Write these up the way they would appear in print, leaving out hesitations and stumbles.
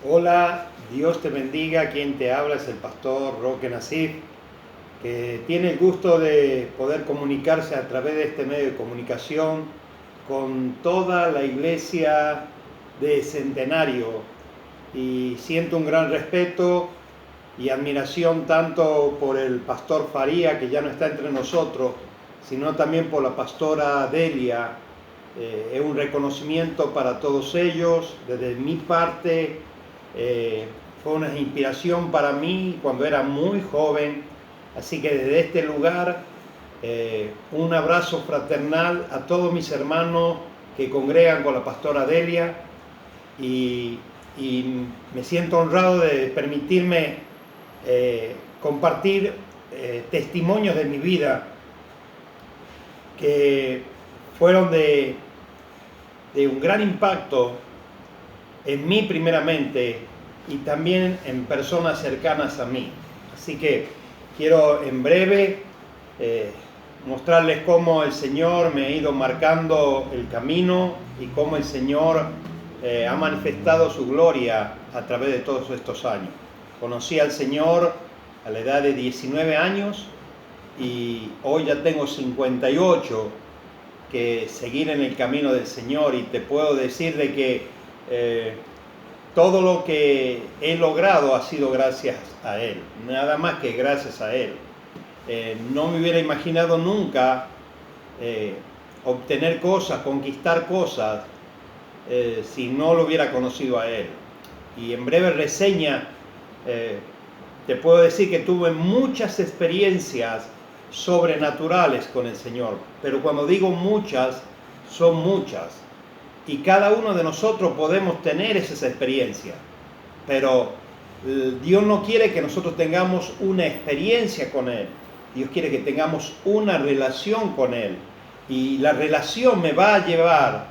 Hola, Dios te bendiga. Quien te habla es el pastor Roque Nassif, que tiene el gusto de poder comunicarse a través de este medio de comunicación con toda la iglesia de Centenario. Y siento un gran respeto y admiración tanto por el pastor Faría, que ya no está entre nosotros, sino también por la pastora Delia. Es un reconocimiento para todos ellos. Desde mi parte, fue una inspiración para mí cuando era muy joven. Así que desde este lugar, un abrazo fraternal a todos mis hermanos que congregan con la pastora Delia, y me siento honrado de permitirme compartir testimonios de mi vida que fueron de un gran impacto en mí primeramente y también en personas cercanas a mí. Así que quiero en breve mostrarles cómo el Señor me ha ido marcando el camino y cómo el Señor ha manifestado su gloria a través de todos estos años. Conocí al Señor a la edad de 19 años y hoy ya tengo 58, que seguir en el camino del Señor, y te puedo decir de que todo lo que he logrado ha sido gracias a Él, nada más que gracias a Él. No me hubiera imaginado nunca obtener cosas, conquistar cosas, si no lo hubiera conocido a Él. Y en breve reseña, te puedo decir que tuve muchas experiencias sobrenaturales con el Señor, pero cuando digo muchas, son muchas, y cada uno de nosotros podemos tener esas experiencias, pero Dios no quiere que nosotros tengamos una experiencia con Él. Dios quiere que tengamos una relación con Él, y la relación me va a llevar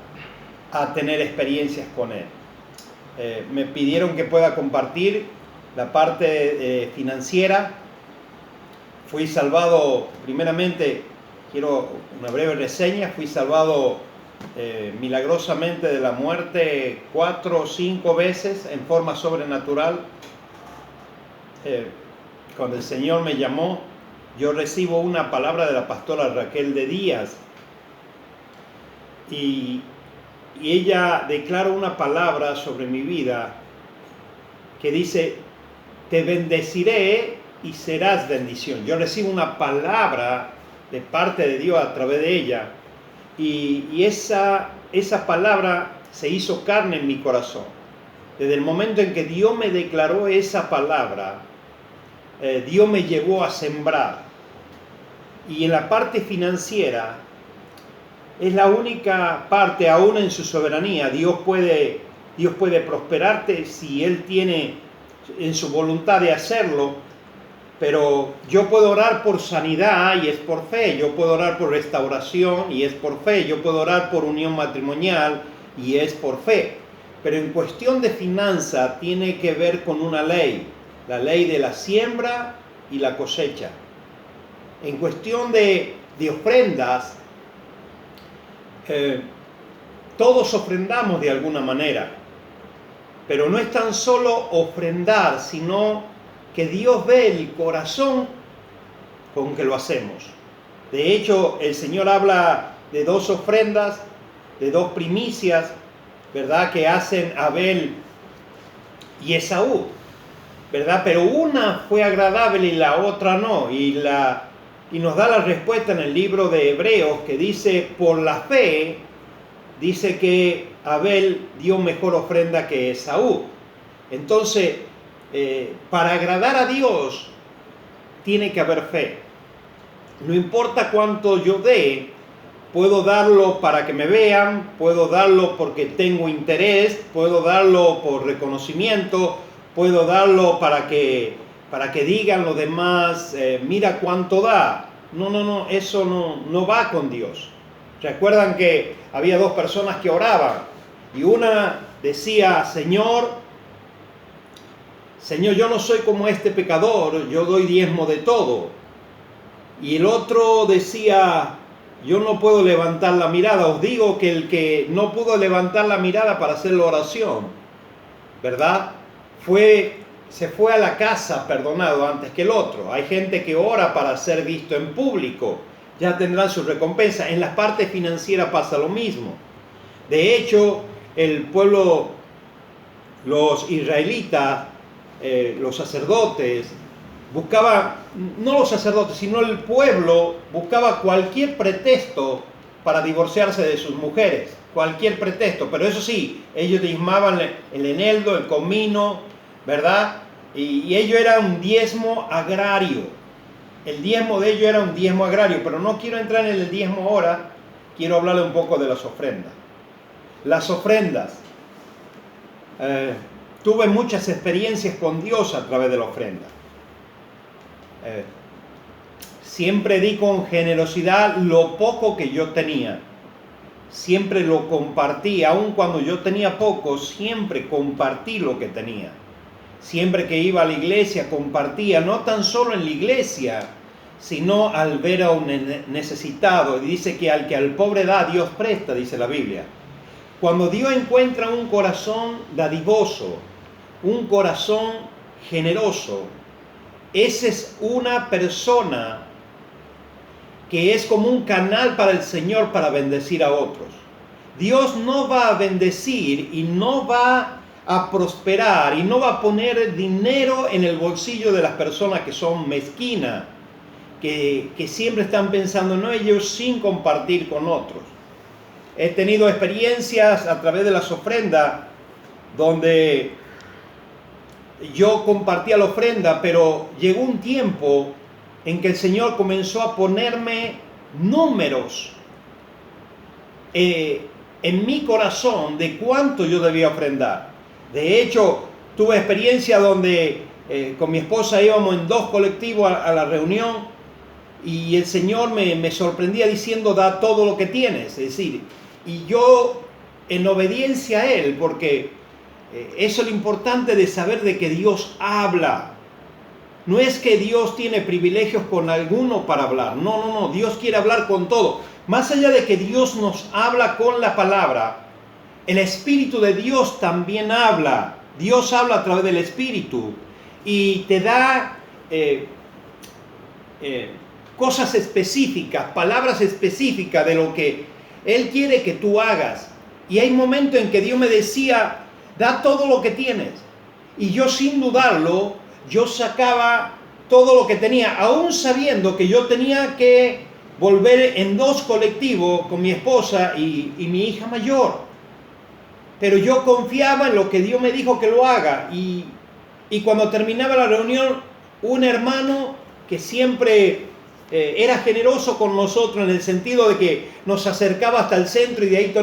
a tener experiencias con Él. Me pidieron que pueda compartir la parte financiera. Fui salvado, primeramente, quiero una breve reseña. Fui salvado milagrosamente de la muerte 4 o 5 veces en forma sobrenatural. Cuando el Señor me llamó, yo recibo una palabra de la pastora Raquel de Díaz, y ella declara una palabra sobre mi vida que dice: te bendeciré y serás bendición. Yo recibo una palabra de parte de Dios a través de ella, y esa palabra se hizo carne en mi corazón. Desde el momento en que Dios me declaró esa palabra, Dios me llevó a sembrar. Y en la parte financiera es la única parte, aún en su soberanía, Dios puede prosperarte si Él tiene en su voluntad de hacerlo. Pero yo puedo orar por sanidad y es por fe, yo puedo orar por restauración y es por fe, yo puedo orar por unión matrimonial y es por fe. Pero en cuestión de finanza tiene que ver con una ley, la ley de la siembra y la cosecha. En cuestión de ofrendas, todos ofrendamos de alguna manera, pero no es tan solo ofrendar, sino que Dios ve el corazón con que lo hacemos. De hecho, el Señor habla de 2 ofrendas, de 2 primicias, ¿verdad?, que hacen Abel y Esaú, ¿verdad? Pero una fue agradable y la otra no. Y nos da la respuesta en el libro de Hebreos, que dice: por la fe, dice que Abel dio mejor ofrenda que Esaú. Entonces, para agradar a Dios tiene que haber fe. No importa cuánto yo dé, puedo darlo para que me vean, puedo darlo porque tengo interés, puedo darlo por reconocimiento, puedo darlo para que digan los demás, mira cuánto da. No, eso no va con Dios. Recuerdan que había 2 personas que oraban, y una decía: Señor, yo no soy como este pecador, yo doy diezmo de todo. Y el otro decía: yo no puedo levantar la mirada. Os digo que el que no pudo levantar la mirada para hacer la oración, ¿verdad?, se fue a la casa perdonado antes que el otro. Hay gente que ora para ser visto en público, ya tendrán su recompensa. En la parte financiera pasa lo mismo. De hecho, el pueblo, los israelitas, los sacerdotes, no los sacerdotes, sino el pueblo buscaba cualquier pretexto para divorciarse de sus mujeres, cualquier pretexto, pero eso sí, ellos diezmaban el eneldo, el comino, ¿verdad? Y ello era un diezmo agrario, el diezmo de ello era un diezmo agrario, pero no quiero entrar en el diezmo ahora, quiero hablarle un poco de las ofrendas. Las ofrendas, tuve muchas experiencias con Dios a través de la ofrenda. Siempre di con generosidad lo poco que yo tenía. Siempre lo compartí, aun cuando yo tenía poco, siempre compartí lo que tenía. Siempre que iba a la iglesia compartía, no tan solo en la iglesia, sino al ver a un necesitado. Y dice que al pobre da, Dios presta, dice la Biblia. Cuando Dios encuentra un corazón dadivoso, un corazón generoso, esa es una persona que es como un canal para el Señor para bendecir a otros. Dios no va a bendecir y no va a prosperar y no va a poner dinero en el bolsillo de las personas que son mezquinas, que siempre están pensando en ellos sin compartir con otros. He tenido experiencias a través de las ofrendas donde yo compartía la ofrenda, pero llegó un tiempo en que el Señor comenzó a ponerme números en mi corazón de cuánto yo debía ofrendar. De hecho, tuve experiencia donde con mi esposa íbamos en 2 colectivos a la reunión y el Señor me sorprendía diciendo, da todo lo que tienes. Es decir, y yo en obediencia a Él, porque eso es lo importante de saber de que Dios habla. No es que Dios tiene privilegios con alguno para hablar. No. Dios quiere hablar con todo. Más allá de que Dios nos habla con la palabra, el Espíritu de Dios también habla. Dios habla a través del Espíritu y te da cosas específicas, palabras específicas de lo que Él quiere que tú hagas. Y hay momentos en que Dios me decía, da todo lo que tienes. Y yo sin dudarlo, yo sacaba todo lo que tenía, aún sabiendo que yo tenía que volver en 2 colectivos con mi esposa y mi hija mayor. Pero yo confiaba en lo que Dios me dijo que lo haga. Y cuando terminaba la reunión, un hermano que siempre era generoso con nosotros en el sentido de que nos acercaba hasta el centro y de ahí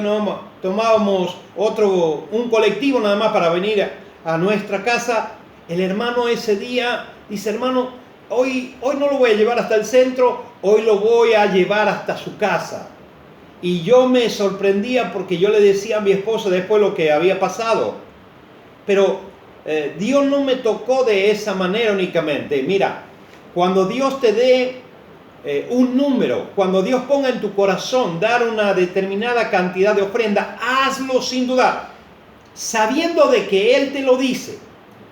tomábamos un colectivo nada más para venir a nuestra casa. El hermano ese día dice, hermano, hoy no lo voy a llevar hasta el centro, hoy lo voy a llevar hasta su casa. Y yo me sorprendía porque yo le decía a mi esposa después lo que había pasado. Pero Dios no me tocó de esa manera únicamente. Mira, cuando Dios te dé un número, cuando Dios ponga en tu corazón dar una determinada cantidad de ofrenda, hazlo sin dudar, sabiendo de que Él te lo dice,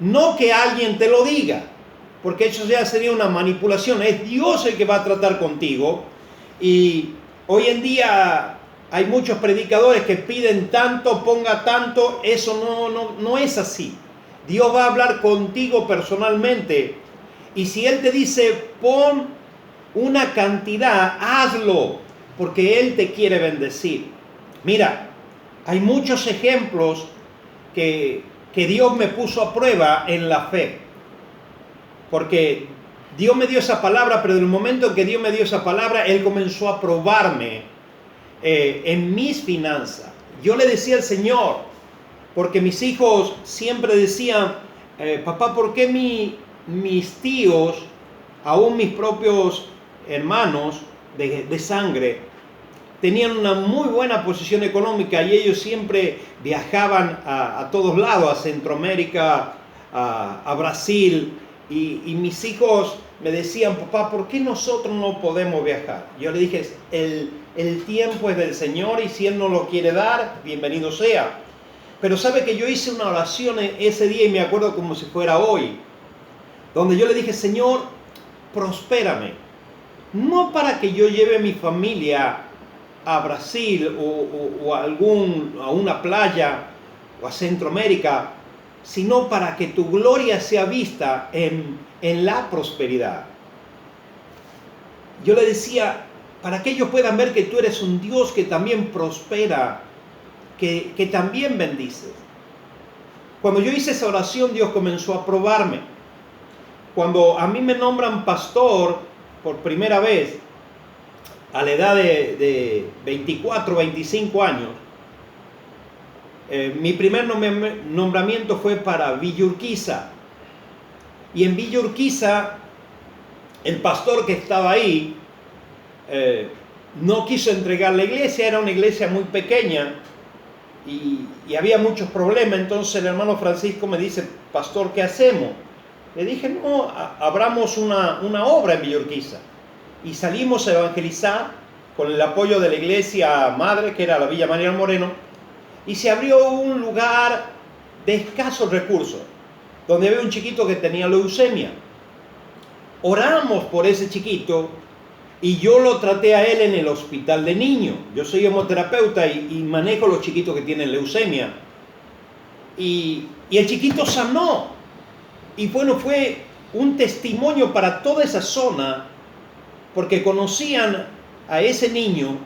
no que alguien te lo diga, porque eso ya sería una manipulación. Es Dios el que va a tratar contigo. Y hoy en día hay muchos predicadores que piden tanto, ponga tanto. Eso no es así. Dios va a hablar contigo personalmente. Y si Él te dice, pon una cantidad, hazlo, porque Él te quiere bendecir. Mira, hay muchos ejemplos que Dios me puso a prueba en la fe. Porque Dios me dio esa palabra, pero en el momento en que Dios me dio esa palabra, Él comenzó a probarme en mis finanzas. Yo le decía al Señor, porque mis hijos siempre decían, papá, ¿por qué mis tíos, aún mis propios hermanos de sangre, tenían una muy buena posición económica y ellos siempre viajaban a todos lados, a Centroamérica, a Brasil, y mis hijos me decían, papá, ¿por qué nosotros no podemos viajar? Yo le dije, el tiempo es del Señor y si Él nos lo quiere dar, bienvenido sea. Pero sabe que yo hice una oración ese día y me acuerdo como si fuera hoy, donde yo le dije, Señor, prospérame. No para que yo lleve a mi familia a Brasil o a una playa o a Centroamérica, sino para que tu gloria sea vista en la prosperidad. Yo le decía, para que ellos puedan ver que tú eres un Dios que también prospera, que también bendices. Cuando yo hice esa oración, Dios comenzó a probarme. Cuando a mí me nombran pastor por primera vez, a la edad de 24, 25 años, mi primer nombramiento fue para Villa Urquiza. Y en Villa Urquiza, el pastor que estaba ahí no quiso entregar la iglesia, era una iglesia muy pequeña y había muchos problemas. Entonces el hermano Francisco me dice, pastor, ¿qué hacemos? Le dije, no, abramos una obra en Villa Urquiza. Y salimos a evangelizar con el apoyo de la iglesia madre, que era la Villa María Moreno, y se abrió un lugar de escasos recursos, donde había un chiquito que tenía leucemia. Oramos por ese chiquito y yo lo traté a él en el hospital de niños. Yo soy hemoterapeuta y manejo los chiquitos que tienen leucemia. Y el chiquito sanó. Y bueno, fue un testimonio para toda esa zona, porque conocían a ese niño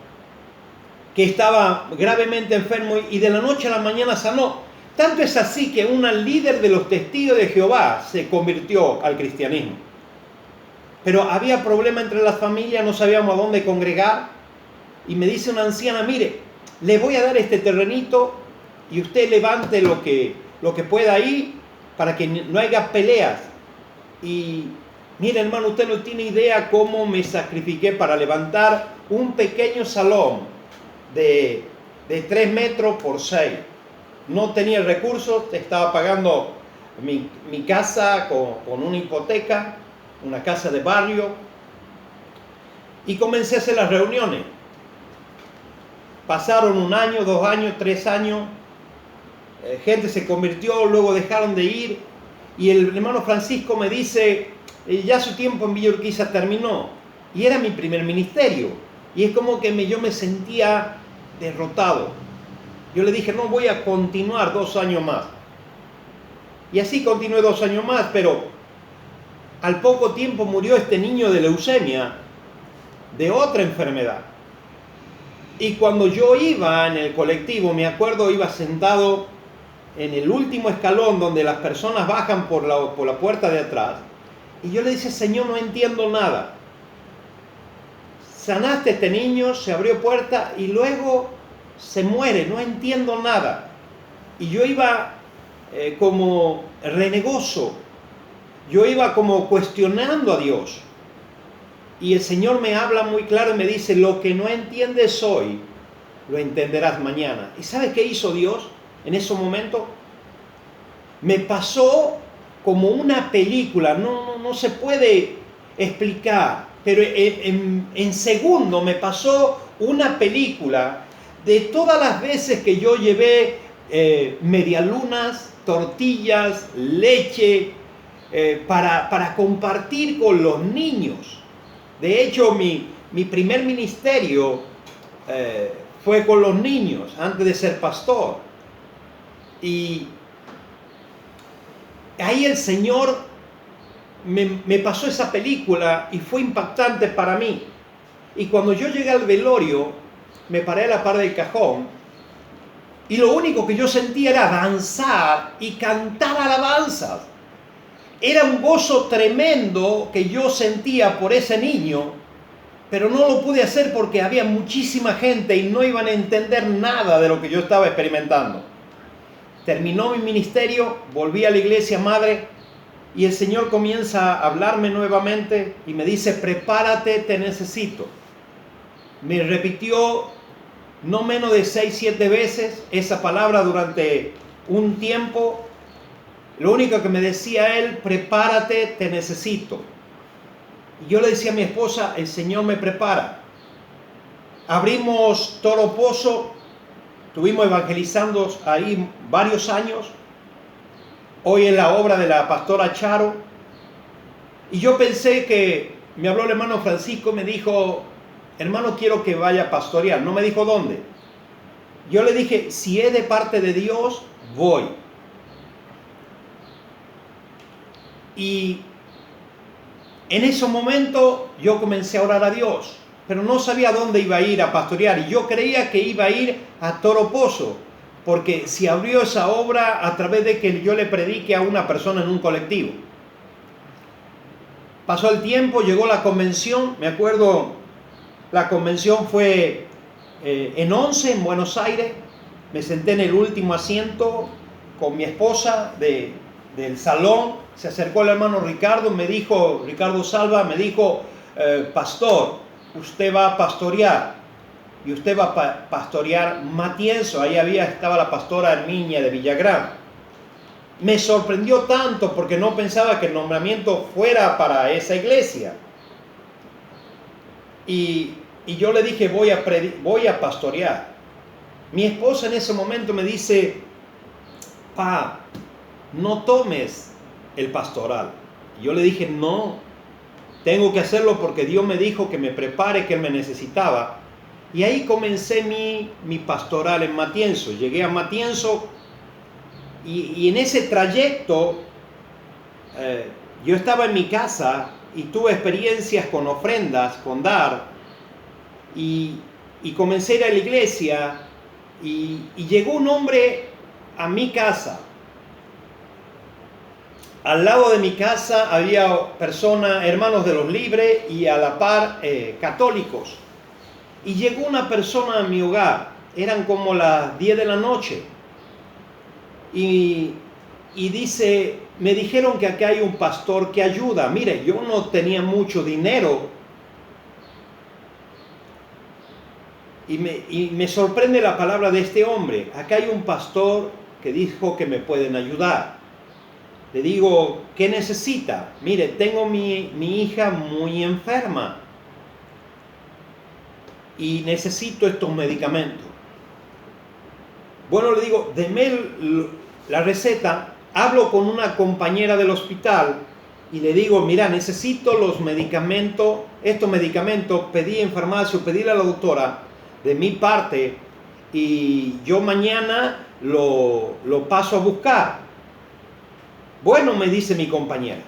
que estaba gravemente enfermo y de la noche a la mañana sanó. Tanto es así que una líder de los testigos de Jehová se convirtió al cristianismo. Pero había problema entre las familias, no sabíamos a dónde congregar. Y me dice una anciana, mire, le voy a dar este terrenito y usted levante lo que pueda ahí para que no haya peleas. Y mire, hermano, usted no tiene idea cómo me sacrifiqué para levantar un pequeño salón de 3 metros por 6. No tenía recursos, estaba pagando mi casa con una hipoteca, una casa de barrio, y comencé a hacer las reuniones. Pasaron 1 año, 2 años, 3 años, gente se convirtió, luego dejaron de ir, y el hermano Francisco me dice, ya su tiempo en Villa Urquiza terminó, y era mi primer ministerio, y es como que yo me sentía derrotado. Yo le dije, no, voy a continuar 2 años más. Y así continué 2 años más, pero al poco tiempo murió este niño de leucemia, de otra enfermedad. Y cuando yo iba en el colectivo, me acuerdo, iba sentado en el último escalón donde las personas bajan por la puerta de atrás. Y yo le dije, Señor, no entiendo nada. Sanaste a este niño, se abrió puerta y luego se muere, no entiendo nada. Y yo iba como renegoso, yo iba como cuestionando a Dios. Y el Señor me habla muy claro y me dice, lo que no entiendes hoy, lo entenderás mañana. ¿Y sabes qué hizo Dios en ese momento? Me pasó como una película, no se puede explicar, pero en segundo me pasó una película de todas las veces que yo llevé medialunas, tortillas, leche, para compartir con los niños. De hecho, mi primer ministerio fue con los niños, antes de ser pastor. Y ahí el Señor me pasó esa película y fue impactante para mí. Y cuando yo llegué al velorio, me paré a la par del cajón y lo único que yo sentía era danzar y cantar alabanzas. Era un gozo tremendo que yo sentía por ese niño, pero no lo pude hacer porque había muchísima gente y no iban a entender nada de lo que yo estaba experimentando. Terminó mi ministerio, volví a la iglesia madre y el Señor comienza a hablarme nuevamente y me dice, prepárate, te necesito. Me repitió no menos de 6, 7 veces esa palabra durante un tiempo. Lo único que me decía él, prepárate, te necesito. Y yo le decía a mi esposa, el Señor me prepara. Abrimos Toro Pozo Estuvimos evangelizando ahí varios años. Hoy en la obra de la pastora Charo. Y yo pensé que, me habló el hermano Francisco, me dijo, hermano, quiero que vaya a pastorear. No me dijo dónde. Yo le dije, si es de parte de Dios, voy. Y en ese momento yo comencé a orar a Dios, pero no sabía dónde iba a ir a pastorear. Y yo creía que iba a ir a Toropozos, porque se abrió esa obra a través de que yo le predique a una persona en un colectivo. Pasó el tiempo, llegó la convención, me acuerdo, la convención fue en 11 en Buenos Aires. Me senté en el último asiento con mi esposa del salón. Se acercó el hermano Ricardo, me dijo, Ricardo Salva, me dijo, pastor, usted va a pastorear, y usted va a pastorear Matienzo. Ahí estaba la pastora Herminia de Villagrán. Me sorprendió tanto porque no pensaba que el nombramiento fuera para esa iglesia. Y yo le dije, voy a pastorear. Mi esposa en ese momento me dice, pa, no tomes el pastoral. Y yo le dije, no, tengo que hacerlo porque Dios me dijo que me prepare, que Él me necesitaba. Y ahí comencé mi pastoral en Matienzo. Llegué a Matienzo y en ese trayecto yo estaba en mi casa y tuve experiencias con ofrendas, con dar. Y comencé a ir a la iglesia y llegó un hombre a mi casa. Al lado de mi casa había personas, hermanos de los libres y a la par católicos. Y llegó una persona a mi hogar, eran como las 10 de la noche. Y dice, me dijeron que acá hay un pastor que ayuda. Mire, yo no tenía mucho dinero. Y me sorprende la palabra de este hombre. Acá hay un pastor que dijo que me pueden ayudar. Le digo, ¿qué necesita? Mire, tengo mi hija muy enferma y necesito estos medicamentos. Bueno, le digo, deme la receta. Hablo con una compañera del hospital y le digo, mira, necesito los medicamentos, estos medicamentos, pedí en farmacia, pedí a la doctora de mi parte y yo mañana lo paso a buscar. Bueno, me dice mi compañera.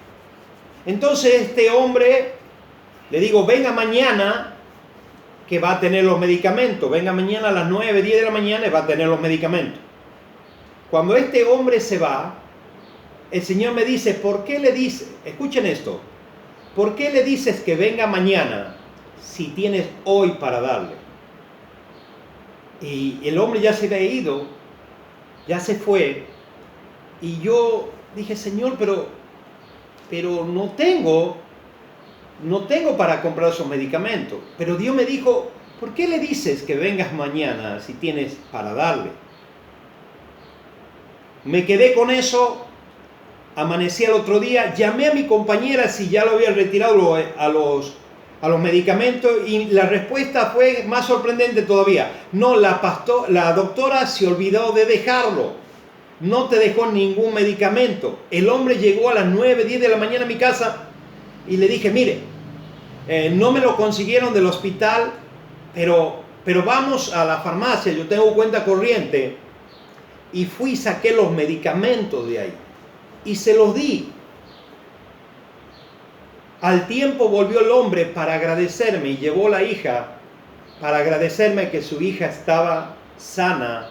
Entonces este hombre, le digo, venga mañana que va a tener los medicamentos. Venga mañana a las 9, 10 de la mañana y va a tener los medicamentos. Cuando este hombre se va, el Señor me dice, ¿por qué le dices? Escuchen esto. ¿Por qué le dices que venga mañana si tienes hoy para darle? Y el hombre ya se había ido, ya se fue. Y yo dije, Señor, pero no tengo para comprar esos medicamentos. Pero Dios me dijo, ¿por qué le dices que vengas mañana si tienes para darle? Me quedé con eso, amanecí al otro día, llamé a mi compañera si ya lo había retirado a los medicamentos y la respuesta fue más sorprendente todavía. No, la doctora se olvidó de dejarlo. No te dejó ningún medicamento. El hombre llegó a las 9, 10 de la mañana a mi casa y le dije, mire, no me lo consiguieron del hospital, pero vamos a la farmacia, yo tengo cuenta corriente. Y fui y saqué los medicamentos de ahí y se los di. Al tiempo volvió el hombre para agradecerme y llevó la hija para agradecerme que su hija estaba sana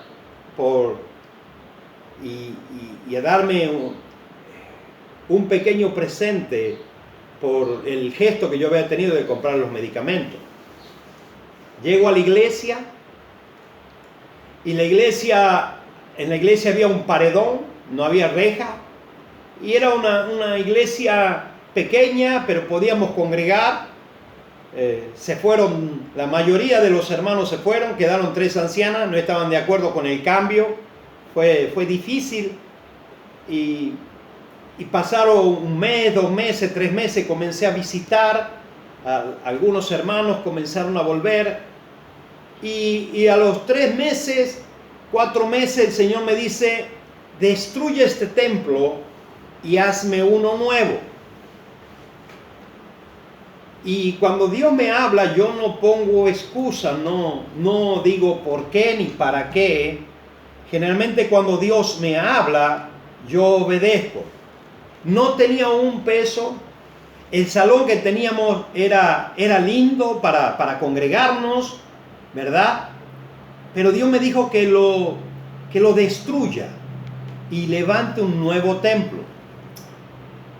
y a darme un pequeño presente por el gesto que yo había tenido de comprar los medicamentos. Llego a la iglesia y en la iglesia había un paredón, no había reja y era una iglesia pequeña, pero podíamos congregar. Se fueron, la mayoría de los hermanos se fueron, quedaron 3 ancianas, no estaban de acuerdo con el cambio, fue difícil y pasaron 1 mes, 2 meses, 3 meses, comencé a visitar a algunos hermanos, comenzaron a volver y a los 3 meses 4 meses el Señor me dice, destruye este templo y hazme uno nuevo. Y cuando Dios me habla, yo no pongo excusa, no digo por qué ni para qué. Generalmente cuando Dios me habla, yo obedezco. No tenía un peso. El salón que teníamos era lindo para congregarnos, ¿verdad? Pero Dios me dijo que lo destruya y levante un nuevo templo.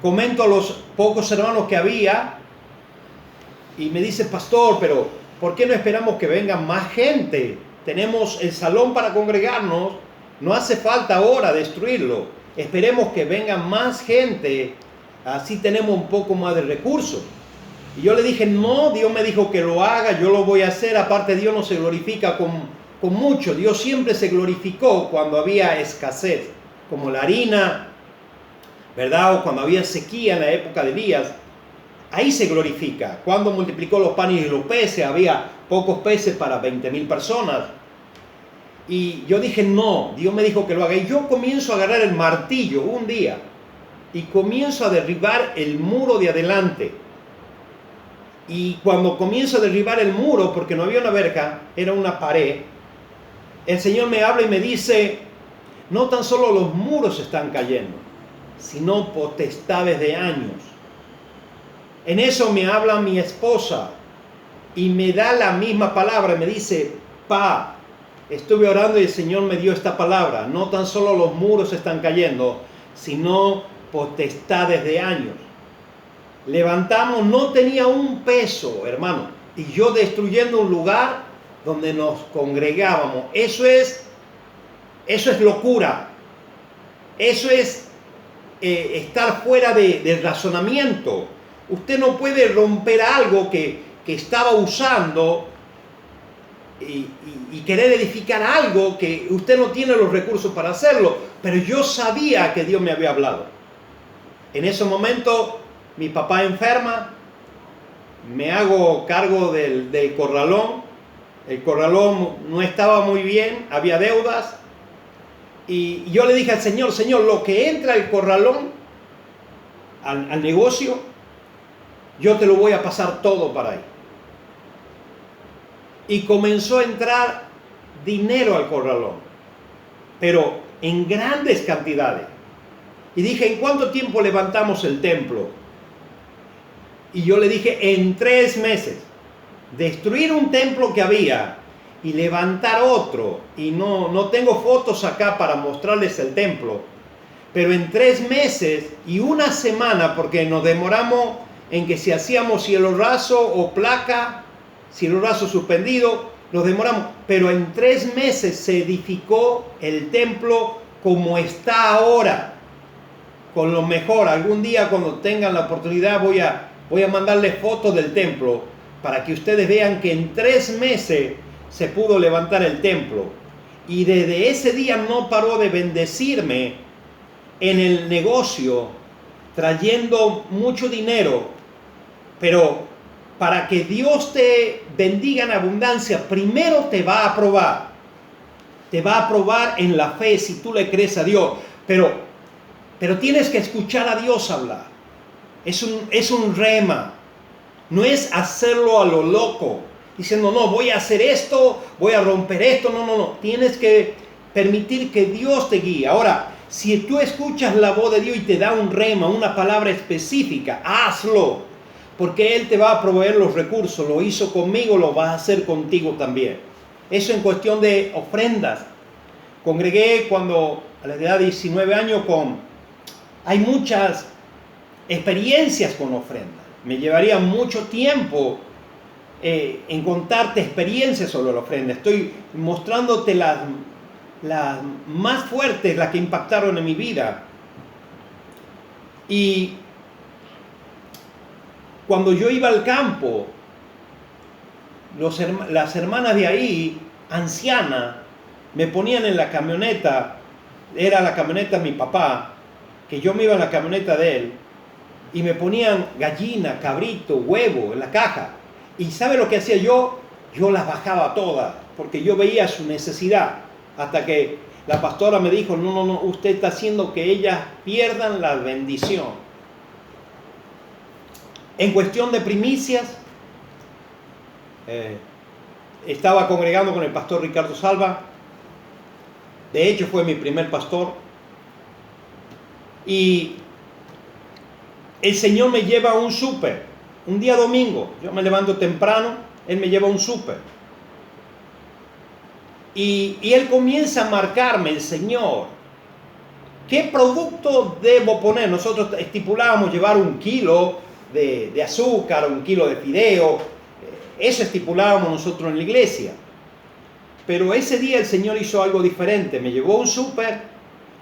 Comento a los pocos hermanos que había y me dice, pastor, pero ¿por qué no esperamos que venga más gente? Tenemos el salón para congregarnos, no hace falta ahora destruirlo. Esperemos que venga más gente, así tenemos un poco más de recursos. Y yo le dije, no, Dios me dijo que lo haga, yo lo voy a hacer. Aparte, Dios no se glorifica con mucho. Dios siempre se glorificó cuando había escasez, como la harina, ¿verdad? O cuando había sequía en la época de Elías. Ahí se glorifica. Cuando multiplicó los panes y los peces, había pocos peces para 20,000 personas. Y yo dije, no, Dios me dijo que lo haga. Y yo comienzo a agarrar el martillo un día y comienzo a derribar el muro de adelante. Y cuando comienzo a derribar el muro, porque no había una verja, era una pared, el Señor me habla y me dice, no tan solo los muros están cayendo, sino potestades de años. En eso me habla mi esposa y me da la misma palabra, me dice, pa, estuve orando y el Señor me dio esta palabra, no tan solo los muros están cayendo, sino potestades de años. Levantamos, no tenía un peso, hermano, y yo destruyendo un lugar donde nos congregábamos. Eso es locura. Eso es estar fuera del razonamiento. Usted no puede romper algo que estaba usando y querer edificar algo que usted no tiene los recursos para hacerlo. Pero yo sabía que Dios me había hablado. En ese momento mi papá enferma, me hago cargo del corralón. El corralón no estaba muy bien, había deudas. Y yo le dije al Señor, Señor, lo que entra al corralón, al negocio, yo te lo voy a pasar todo para ahí. Y comenzó a entrar dinero al corralón, pero en grandes cantidades. Y dije, ¿en cuánto tiempo levantamos el templo? Y yo le dije, en 3 meses. Destruir un templo que había y levantar otro. Y no tengo fotos acá para mostrarles el templo. Pero en 3 meses y 1 semana, porque nos demoramos en que si hacíamos cielo raso o placa, cielo raso suspendido, nos demoramos. Pero en 3 meses se edificó el templo como está ahora. Con lo mejor. Algún día cuando tengan la oportunidad voy a mandarles fotos del templo para que ustedes vean que en 3 meses se pudo levantar el templo. Y desde ese día no paró de bendecirme en el negocio, trayendo mucho dinero. Pero para que Dios te bendiga en abundancia, primero te va a probar. Te va a probar en la fe si tú le crees a Dios. Pero tienes que escuchar a Dios hablar. Es un rema. No es hacerlo a lo loco, diciendo, no, voy a hacer esto, voy a romper esto. No. Tienes que permitir que Dios te guíe. Ahora, si tú escuchas la voz de Dios y te da un rema, una palabra específica, hazlo. Porque Él te va a proveer los recursos. Lo hizo conmigo, lo va a hacer contigo también. Eso en cuestión de ofrendas. Congregué cuando a la edad de 19 años hay muchas experiencias con ofrendas. Me llevaría mucho tiempo en contarte experiencias sobre la ofrenda. Estoy mostrándote las más fuertes, las que impactaron en mi vida. Y cuando yo iba al campo, las hermanas de ahí, ancianas, me ponían en la camioneta. Era la camioneta de mi papá, que yo me iba en la camioneta de él. Y me ponían gallina, cabrito, huevo en la caja. ¿Y sabe lo que hacía yo? Yo las bajaba todas, porque yo veía su necesidad. Hasta que la pastora me dijo, no, usted está haciendo que ellas pierdan la bendición. En cuestión de primicias, estaba congregando con el pastor Ricardo Salva. De hecho, fue mi primer pastor. Y el Señor me lleva a un súper. Un día domingo, yo me levanto temprano, Él me lleva a un súper. Y Él comienza a marcarme, el Señor, ¿qué producto debo poner? Nosotros estipulábamos llevar 1 kilo de azúcar, 1 kilo de fideo. Eso estipulábamos nosotros en la iglesia. Pero ese día el Señor hizo algo diferente. Me llevó a un súper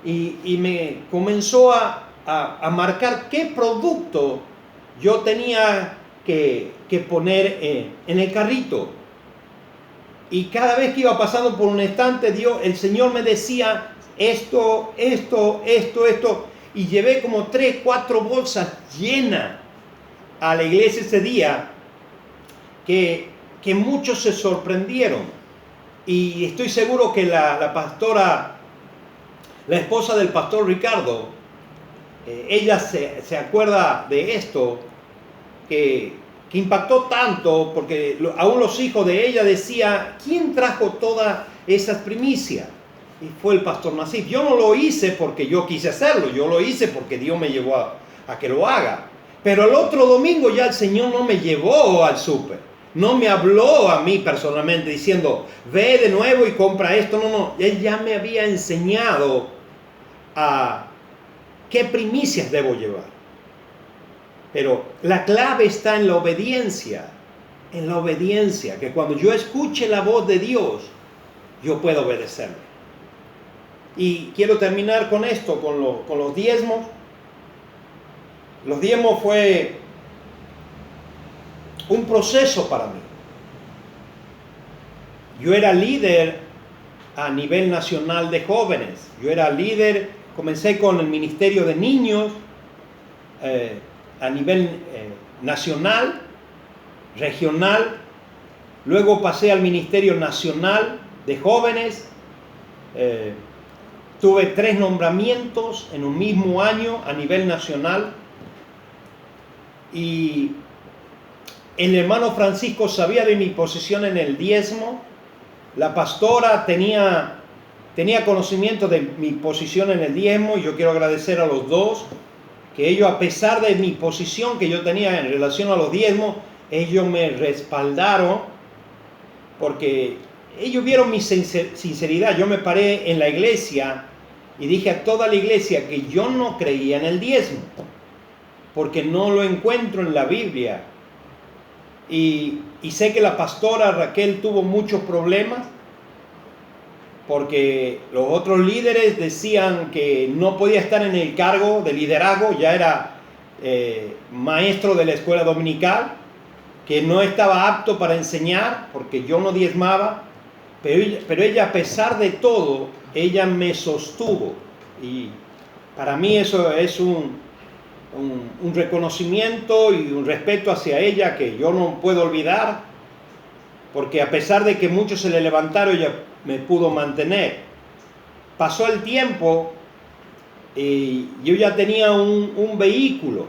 y me comenzó a marcar qué producto yo tenía que poner en el carrito. Y cada vez que iba pasando por un estante, el Señor me decía esto. Y llevé como 3, 4 bolsas llenas a la iglesia ese día, que muchos se sorprendieron. Y estoy seguro que la pastora, la esposa del pastor Ricardo, ella se acuerda de esto, que impactó tanto, porque aún los hijos de ella decían, ¿quién trajo todas esas primicias? Y fue el pastor Nasif. Yo no lo hice porque yo quise hacerlo, yo lo hice porque Dios me llevó a que lo haga. Pero el otro domingo ya el Señor no me llevó al súper, no me habló a mí personalmente diciendo, ve de nuevo y compra esto. No, Él ya me había enseñado a qué primicias debo llevar. Pero la clave está en la obediencia, que cuando yo escuche la voz de Dios, yo pueda obedecerle. Y quiero terminar con esto, con los diezmos. Los diezmos fue un proceso para mí. Yo era líder a nivel nacional de jóvenes. Yo era líder, comencé con el ministerio de niños, a nivel nacional, regional. Luego pasé al Ministerio Nacional de Jóvenes. Tuve 3 nombramientos en un mismo año a nivel nacional. Y el hermano Francisco sabía de mi posición en el diezmo. La pastora tenía conocimiento de mi posición en el diezmo. Y yo quiero agradecer a los dos, que ellos, a pesar de mi posición que yo tenía en relación a los diezmos, ellos me respaldaron, porque ellos vieron mi sinceridad. Yo me paré en la iglesia y dije a toda la iglesia que yo no creía en el diezmo, porque no lo encuentro en la Biblia. Y sé que la pastora Raquel tuvo muchos problemas, porque los otros líderes decían que no podía estar en el cargo de liderazgo, ya era maestro de la escuela dominical, que no estaba apto para enseñar porque yo no diezmaba, pero ella, a pesar de todo, ella me sostuvo. Y para mí eso es un reconocimiento y un respeto hacia ella que yo no puedo olvidar, porque a pesar de que muchos se le levantaron, ella me pudo mantener. Pasó el tiempo y yo ya tenía un vehículo.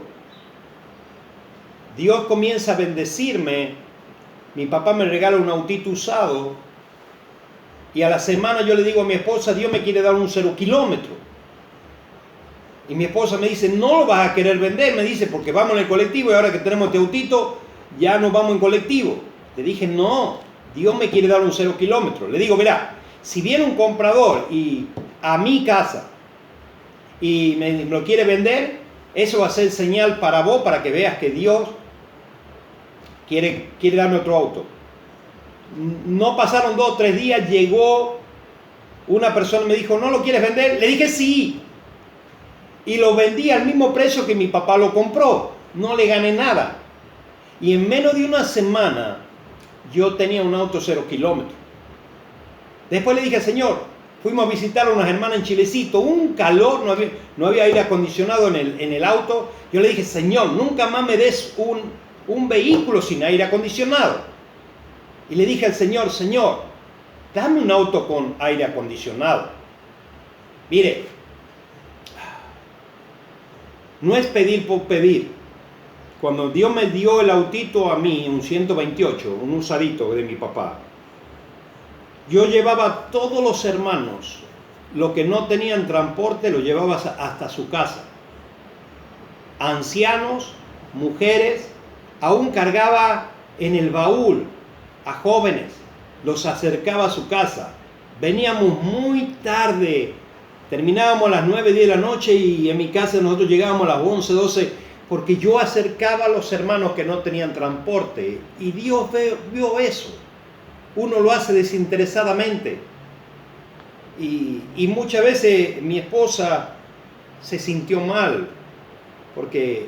Dios comienza a bendecirme. Mi papá me regala un autito usado y a la semana yo le digo a mi esposa, Dios me quiere dar un 0 kilómetro. Y mi esposa me dice, no lo vas a querer vender, me dice, porque vamos en el colectivo y ahora que tenemos este autito, ya no vamos en colectivo. Le dije, no, Dios me quiere dar un 0 kilómetro. Le digo, mira, si viene un comprador a mi casa y me lo quiere vender, eso va a ser señal para vos, para que veas que Dios quiere darme otro auto. No pasaron 2 o 3 días, llegó una persona y me dijo, ¿no lo quieres vender? Le dije, sí. Y lo vendí al mismo precio que mi papá lo compró. No le gané nada. Y en menos de una semana yo tenía un auto 0 kilómetros. Después le dije al Señor, fuimos a visitar a unas hermanas en Chilecito, un calor, no había aire acondicionado en el auto. Yo le dije, Señor, nunca más me des un vehículo sin aire acondicionado. Y le dije al Señor, dame un auto con aire acondicionado. Mire, no es pedir por pedir. Cuando Dios me dio el autito a mí, un 128, un usadito de mi papá, yo llevaba a todos los hermanos, los que no tenían transporte, los llevaba hasta su casa. Ancianos, mujeres, aún cargaba en el baúl a jóvenes, los acercaba a su casa. Veníamos muy tarde, terminábamos a las 9, 10 de la noche y en mi casa nosotros llegábamos a las 11, 12, porque yo acercaba a los hermanos que no tenían transporte. Y Dios vio eso. Uno lo hace desinteresadamente. Y muchas veces mi esposa se sintió mal, porque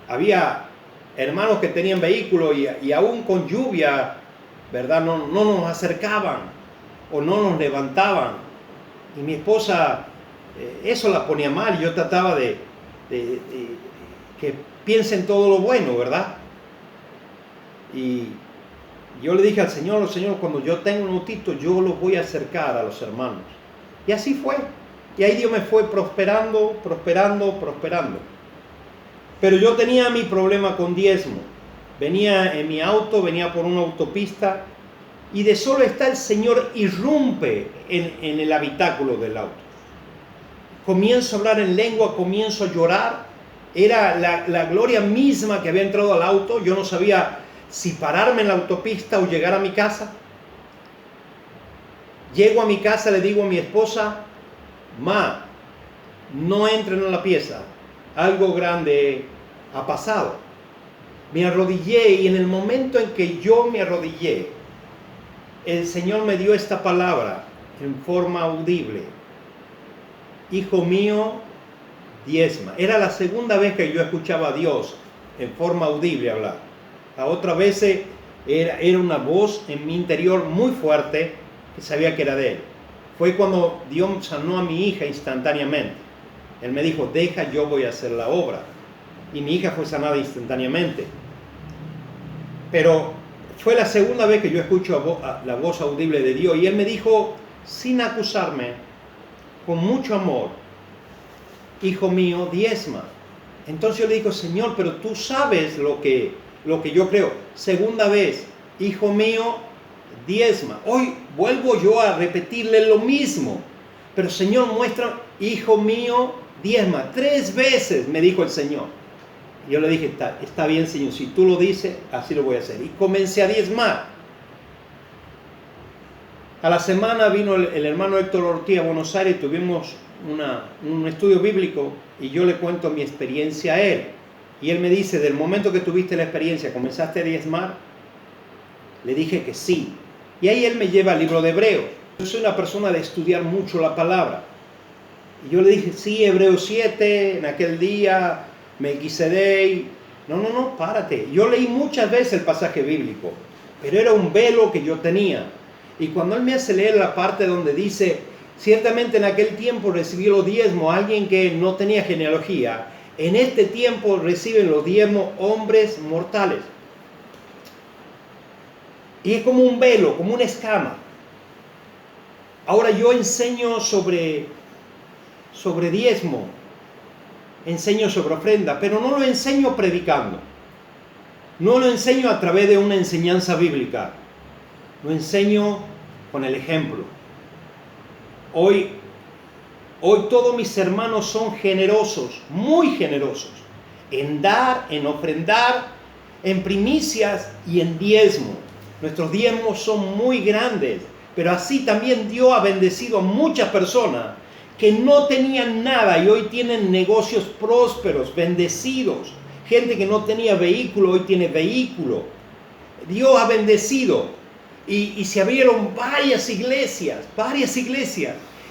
había hermanos que tenían vehículos y aún con lluvia, ¿verdad? No nos acercaban o no nos levantaban. Y mi esposa, eso la ponía mal. Yo trataba de que piensen todo lo bueno, ¿verdad? Y yo le dije al Señor, cuando yo tenga un autito, yo los voy a acercar a los hermanos. Y así fue. Y ahí Dios me fue prosperando. Pero yo tenía mi problema con diezmo. Venía en mi auto, venía por una autopista, y de solo estar el Señor irrumpe en el habitáculo del auto. Comienzo a hablar en lengua, comienzo a llorar. Era la gloria misma que había entrado al auto. Yo no sabía si pararme en la autopista o llegar a mi casa. Llego a mi casa, le digo a mi esposa, ma, no entren en la pieza, algo grande ha pasado. Me arrodillé, y en el momento en que yo me arrodillé, el Señor me dio esta palabra en forma audible: hijo mío, diezma. Era la segunda vez que yo escuchaba a Dios en forma audible hablar. La otra vez era una voz en mi interior muy fuerte que sabía que era de Él. Fue cuando Dios sanó a mi hija instantáneamente. Él me dijo, deja, yo voy a hacer la obra. Y mi hija fue sanada instantáneamente. Pero fue la segunda vez que yo escucho la voz audible de Dios. Y Él me dijo, sin acusarme, con mucho amor, hijo mío, diezma. Entonces yo le digo, Señor, pero tú sabes lo que yo creo. Segunda vez, hijo mío, diezma. Hoy vuelvo yo a repetirle lo mismo. Pero Señor, muestra, hijo mío, diezma. 3 veces me dijo el Señor. Yo le dije, está bien, Señor, si tú lo dices, así lo voy a hacer. Y comencé a diezmar. A la semana vino el hermano Héctor Ortiz a Buenos Aires, tuvimos un estudio bíblico y yo le cuento mi experiencia a él. Y él me dice, del momento que tuviste la experiencia, ¿comenzaste a diezmar? Le dije que sí. Y ahí él me lleva al libro de Hebreos. Yo soy una persona de estudiar mucho la palabra. Y yo le dije, sí, Hebreos 7, en aquel día, Melquisedec. No, párate. Yo leí muchas veces el pasaje bíblico, pero era un velo que yo tenía. Y cuando él me hace leer la parte donde dice, ciertamente en aquel tiempo recibió los diezmos alguien que no tenía genealogía, en este tiempo reciben los diezmos hombres mortales. Y es como un velo, como una escama. Ahora yo enseño sobre diezmo, enseño sobre ofrenda, pero no lo enseño predicando. No lo enseño a través de una enseñanza bíblica. Lo enseño con el ejemplo. Hoy todos mis hermanos son generosos, muy generosos, en dar, en ofrendar, en primicias y en diezmo. Nuestros diezmos son muy grandes, pero así también Dios ha bendecido a muchas personas que no tenían nada y hoy tienen negocios prósperos, bendecidos. Gente que no tenía vehículo, hoy tiene vehículo. Dios ha bendecido. Y se abrieron varias iglesias,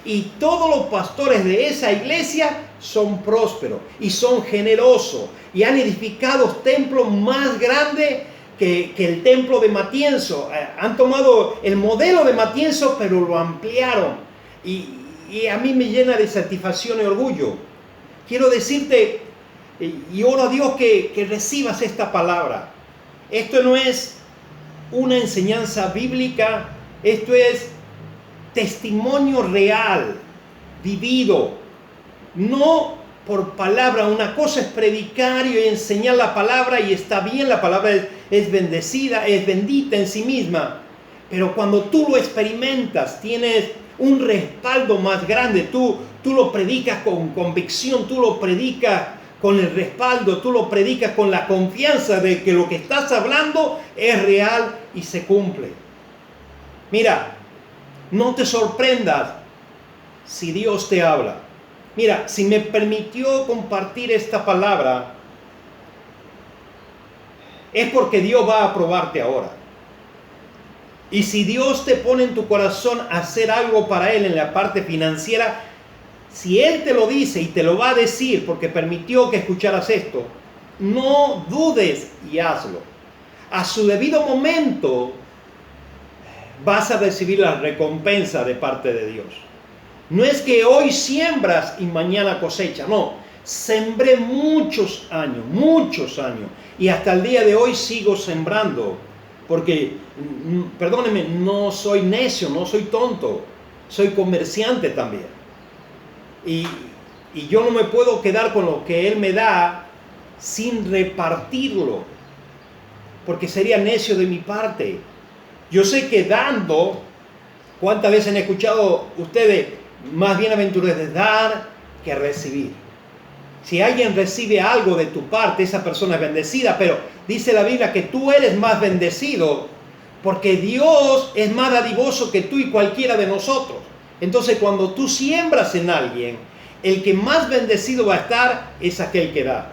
y todos los pastores de esa iglesia son prósperos y son generosos y han edificado templos más grandes que el templo de Matienzo. Han tomado el modelo de Matienzo, pero lo ampliaron, y a mí me llena de satisfacción y orgullo. Quiero decirte, y oro a Dios que recibas esta palabra. Esto no es una enseñanza bíblica, esto es testimonio real, vivido, no por palabra. Una cosa es predicar y enseñar la palabra y está bien, la palabra es bendecida, es bendita en sí misma, pero cuando tú lo experimentas, tienes un respaldo más grande, tú lo predicas con convicción, tú lo predicas con el respaldo, tú lo predicas con la confianza de que lo que estás hablando es real y se cumple. Mira, no te sorprendas si Dios te habla. Mira, si me permitió compartir esta palabra, es porque Dios va a aprobarte ahora. Y si Dios te pone en tu corazón hacer algo para Él en la parte financiera, si Él te lo dice y te lo va a decir porque permitió que escucharas esto, no dudes y hazlo. A su debido momento vas a recibir la recompensa de parte de Dios. No es que hoy siembras y mañana cosecha, no. Sembré muchos años, y hasta el día de hoy sigo sembrando. Porque, perdónenme, no soy necio, no soy tonto, soy comerciante también. Y yo no me puedo quedar con lo que Él me da sin repartirlo, porque sería necio de mi parte. Yo sé que dando, ¿cuántas veces han escuchado ustedes? Más bienaventurado es dar que recibir. Si alguien recibe algo de tu parte, esa persona es bendecida, pero dice la Biblia que tú eres más bendecido porque Dios es más dadivoso que tú y cualquiera de nosotros. Entonces, cuando tú siembras en alguien, el que más bendecido va a estar es aquel que da.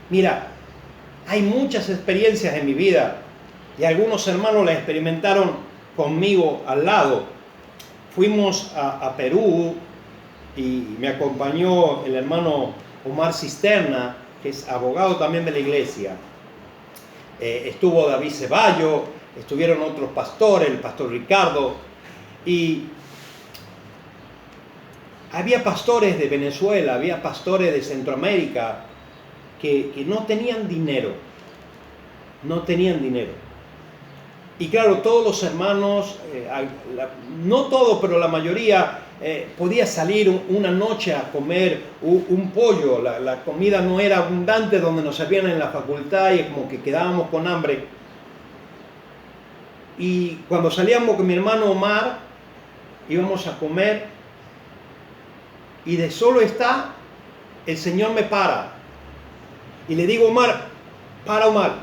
Mira, hay muchas experiencias en mi vida y algunos hermanos las experimentaron conmigo al lado. Fuimos a Perú y me acompañó el hermano Omar Cisterna, que es abogado también de la iglesia. Estuvo David Ceballo, estuvieron otros pastores, el pastor Ricardo, y había pastores de Venezuela, había pastores de Centroamérica que no tenían dinero. Y claro, todos los hermanos, no todos, pero la mayoría, podía salir una noche a comer un pollo. La comida no era abundante donde nos servían en la facultad y como que quedábamos con hambre. Y cuando salíamos con mi hermano Omar, íbamos a comer y de solo está, el Señor me para. Y le digo, Omar, para Omar.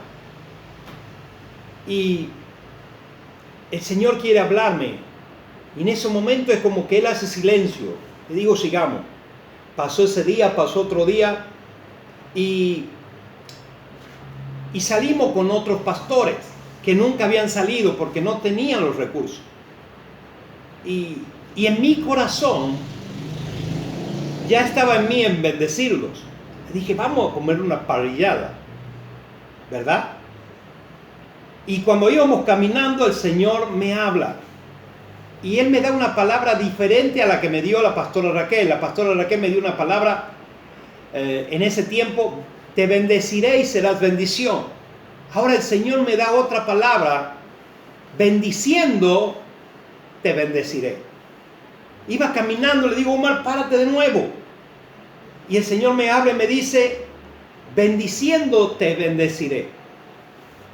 Y el Señor quiere hablarme. Y en ese momento es como que Él hace silencio. Le digo, sigamos. Pasó ese día, pasó otro día. Y salimos con otros pastores que nunca habían salido porque no tenían los recursos. Y en mi corazón ya estaba en mí en bendecirlos. Le dije, vamos a comer una parrillada, ¿verdad? Y cuando íbamos caminando, el Señor me habla. Y Él me da una palabra diferente a la que me dio la pastora Raquel. La pastora Raquel me dio una palabra en ese tiempo, te bendeciré y serás bendición. Ahora el Señor me da otra palabra, bendiciendo, te bendeciré. Iba caminando, le digo, Omar, párate de nuevo. Y el Señor me habla y me dice, bendiciendo, te bendeciré.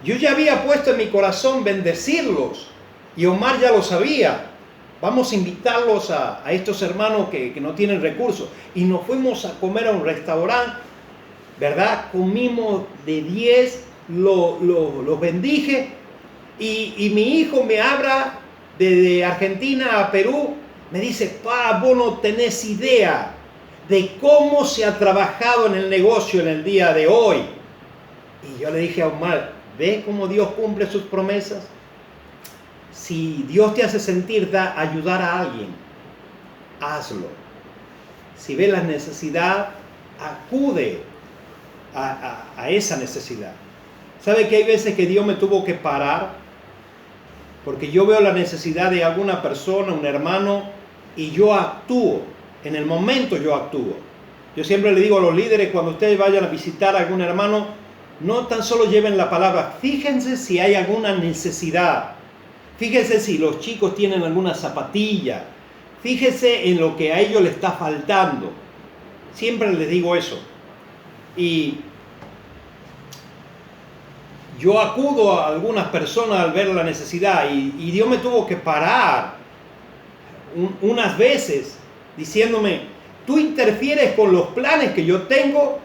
Yo ya había puesto en mi corazón bendecirlos y Omar ya lo sabía. Vamos a invitarlos a estos hermanos que no tienen recursos. Y nos fuimos a comer a un restaurante, ¿verdad? Comimos de 10, los bendije. Y mi hijo me habla de Argentina a Perú. Me dice, pa, vos no tenés idea de cómo se ha trabajado en el negocio en el día de hoy. Y yo le dije a Omar, ¿ves cómo Dios cumple sus promesas? Si Dios te hace sentir ayudar a alguien, hazlo. Si ves la necesidad, acude a esa necesidad. ¿Sabe que hay veces que Dios me tuvo que parar? Porque yo veo la necesidad de alguna persona, un hermano, y yo actúo. En el momento yo actúo. Yo siempre le digo a los líderes, cuando ustedes vayan a visitar a algún hermano, no tan solo lleven la palabra, fíjense si hay alguna necesidad. Fíjese si los chicos tienen alguna zapatilla. Fíjese en lo que a ellos les está faltando. Siempre les digo eso. Y yo acudo a algunas personas al ver la necesidad y Dios me tuvo que parar unas veces diciéndome, tú interfieres con los planes que yo tengo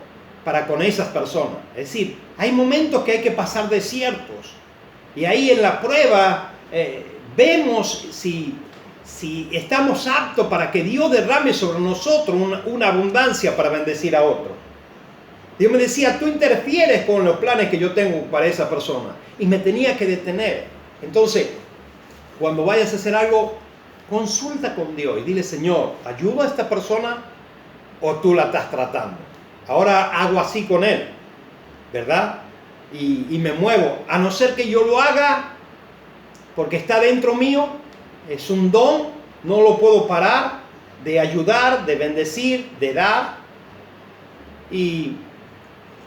para con esas personas. Es decir, hay momentos que hay que pasar desiertos y ahí en la prueba vemos si estamos aptos para que Dios derrame sobre nosotros una abundancia para bendecir a otro. Dios me decía, tú interfieres con los planes que yo tengo para esa persona. Y me tenía que detener. Entonces, cuando vayas a hacer algo, consulta con Dios y dile, Señor, ¿ayudo a esta persona o tú la estás tratando? Ahora hago así con él, ¿verdad? Y me muevo. A no ser que yo lo haga porque está dentro mío, es un don, no lo puedo parar de ayudar, de bendecir, de dar. Y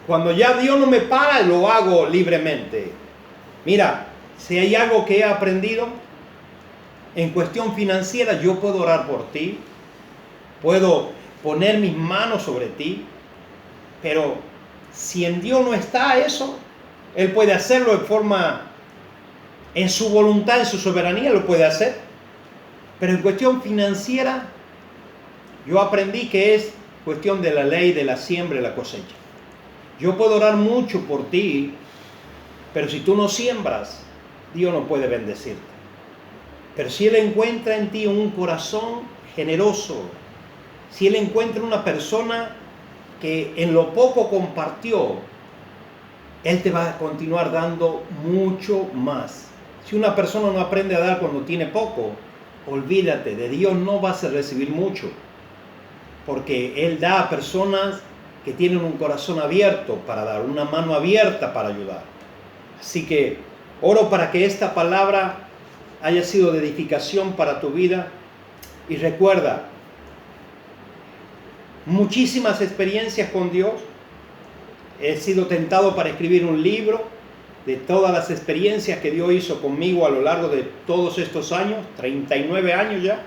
cuando ya Dios no me para, lo hago libremente. Mira, si hay algo que he aprendido en cuestión financiera, yo puedo orar por ti, puedo poner mis manos sobre ti, pero si en Dios no está eso, Él puede hacerlo en su voluntad, en su soberanía, lo puede hacer. Pero en cuestión financiera, yo aprendí que es cuestión de la ley de la siembra y la cosecha. Yo puedo orar mucho por ti, pero si tú no siembras, Dios no puede bendecirte. Pero si Él encuentra en ti un corazón generoso, si Él encuentra una persona que en lo poco compartió, Él te va a continuar dando mucho más. Si una persona no aprende a dar cuando tiene poco, olvídate, de Dios no vas a recibir mucho. Porque Él da a personas que tienen un corazón abierto para dar, una mano abierta para ayudar. Así que oro para que esta palabra haya sido de edificación para tu vida. Y recuerda, muchísimas experiencias con Dios. He sido tentado para escribir un libro de todas las experiencias que Dios hizo conmigo a lo largo de todos estos años, 39 años ya,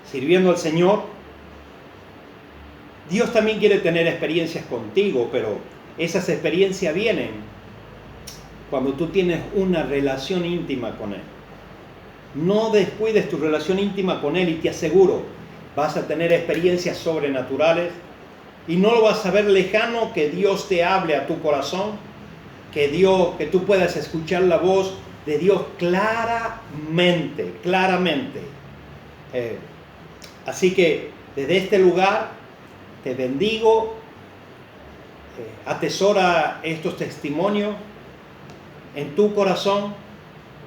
sirviendo al Señor. Dios también quiere tener experiencias contigo, pero esas experiencias vienen cuando tú tienes una relación íntima con Él. No descuides tu relación íntima con Él y te aseguro, vas a tener experiencias sobrenaturales y no lo vas a ver lejano, que Dios te hable a tu corazón, que tú puedas escuchar la voz de Dios claramente. Así que desde este lugar te bendigo, atesora estos testimonios en tu corazón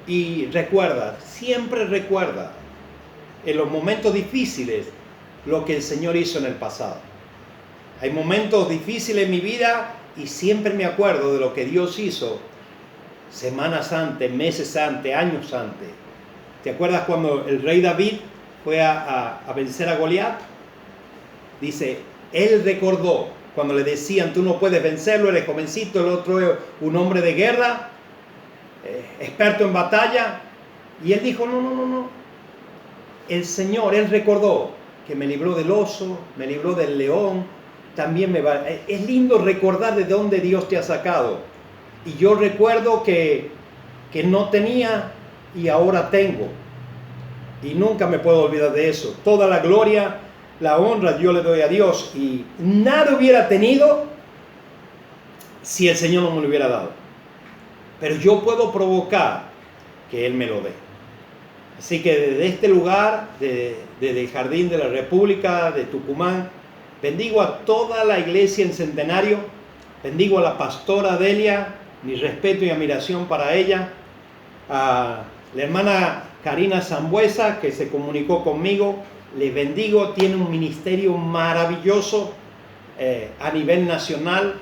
y siempre recuerda en los momentos difíciles lo que el Señor hizo en el pasado. Hay momentos difíciles en mi vida y siempre me acuerdo de lo que Dios hizo semanas antes, meses antes, años antes. ¿Te acuerdas cuando el rey David fue a vencer a Goliat? Dice, él recordó cuando le decían, tú no puedes vencerlo, eres jovencito, el otro es un hombre de guerra, experto en batalla. Y él dijo, no. El Señor, Él recordó que me libró del oso, me libró del león, también me va. Es lindo recordar de dónde Dios te ha sacado. Y yo recuerdo que no tenía y ahora tengo. Y nunca me puedo olvidar de eso. Toda la gloria, la honra yo le doy a Dios. Y nada hubiera tenido si el Señor no me lo hubiera dado. Pero yo puedo provocar que Él me lo dé. Así que desde este lugar, desde el Jardín de la República de Tucumán, bendigo a toda la iglesia en Centenario, bendigo a la pastora Delia, mi respeto y admiración para ella, a la hermana Karina Zambuesa, que se comunicó conmigo, les bendigo, tiene un ministerio maravilloso a nivel nacional,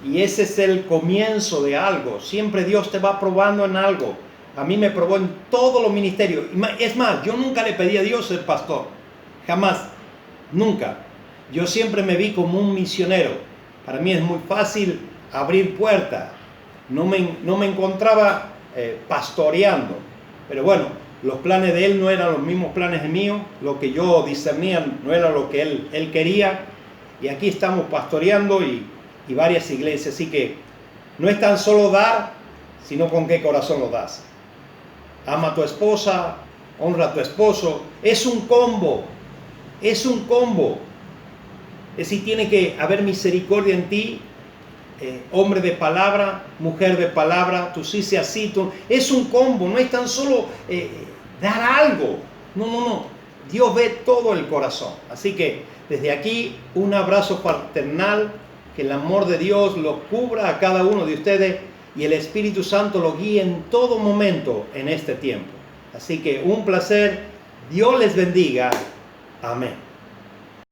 y ese es el comienzo de algo. Siempre Dios te va probando en algo. A mí me probó en todos los ministerios. Es más, yo nunca le pedí a Dios ser pastor. Jamás. Nunca. Yo siempre me vi como un misionero. Para mí es muy fácil abrir puertas. No me encontraba pastoreando. Pero bueno, los planes de Él no eran los mismos planes de míos, lo que yo discernía no era lo que Él quería. Y aquí estamos pastoreando y varias iglesias, así que no es tan solo dar, sino con qué corazón lo das. Ama a tu esposa, honra a tu esposo, es un combo, es un combo. Es decir, tiene que haber misericordia en ti, hombre de palabra, mujer de palabra, tú sí seas así, es un combo, no es tan solo dar algo, no, Dios ve todo el corazón. Así que desde aquí un abrazo fraternal, que el amor de Dios lo cubra a cada uno de ustedes y el Espíritu Santo lo guíe en todo momento en este tiempo. Así que un placer, Dios les bendiga, amén.